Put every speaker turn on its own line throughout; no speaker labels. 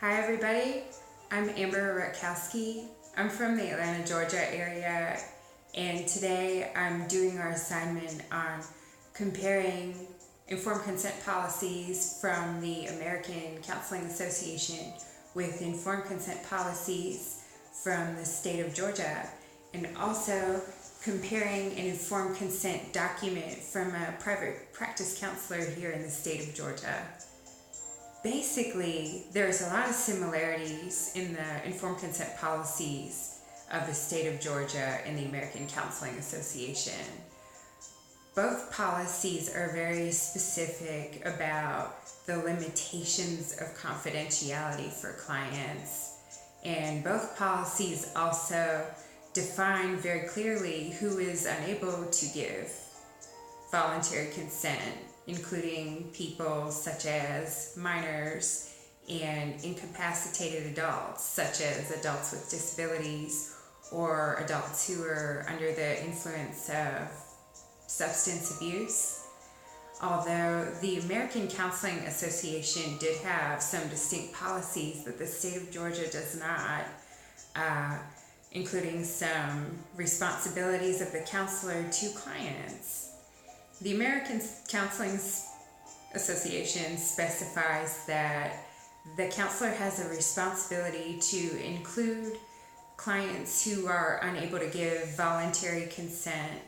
Hi everybody, I'm Amber Rutkowski. I'm from the Atlanta, Georgia area, and today I'm doing our assignment on comparing informed consent policies from the American Counseling Association with informed consent policies from the state of Georgia, and also comparing an informed consent document from a private practice counselor here in the state of Georgia. Basically, there's a lot of similarities in the informed consent policies of the state of Georgia and the American Counseling Association. Both policies are very specific about the limitations of confidentiality for clients, and both policies also define very clearly who is unable to give voluntary consent, including people such as minors and incapacitated adults, such as adults with disabilities or adults who are under the influence of substance abuse. Although the American Counseling Association did have some distinct policies that the state of Georgia does not, including some responsibilities of the counselor to clients. The American Counseling Association specifies that the counselor has a responsibility to include clients who are unable to give voluntary consent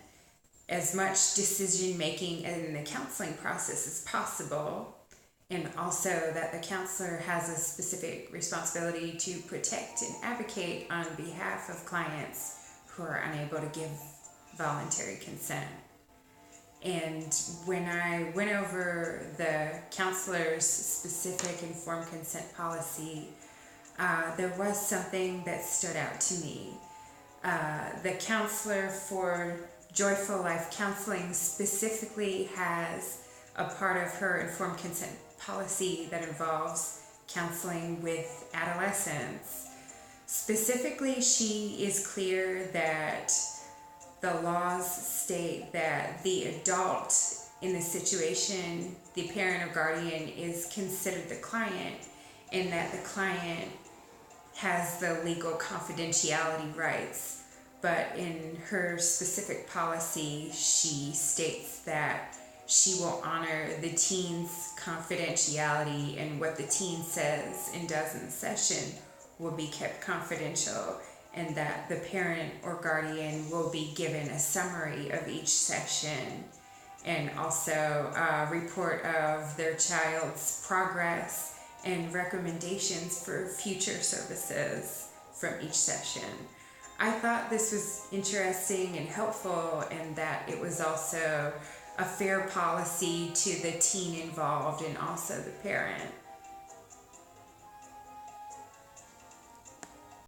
as much decision making in the counseling process as possible, and also that the counselor has a specific responsibility to protect and advocate on behalf of clients who are unable to give voluntary consent. And when I went over the counselor's specific informed consent policy, there was something that stood out to me. The counselor for Joyful Life Counseling specifically has a part of her informed consent policy that involves counseling with adolescents. Specifically, she is clear that the laws state that the adult in the situation, the parent or guardian, is considered the client, and that the client has the legal confidentiality rights. But in her specific policy, she states that she will honor the teen's confidentiality, and what the teen says and does in the session will be kept confidential, and that the parent or guardian will be given a summary of each session and also a report of their child's progress and recommendations for future services from each session. I thought this was interesting and helpful, and that it was also a fair policy to the teen involved and also the parent.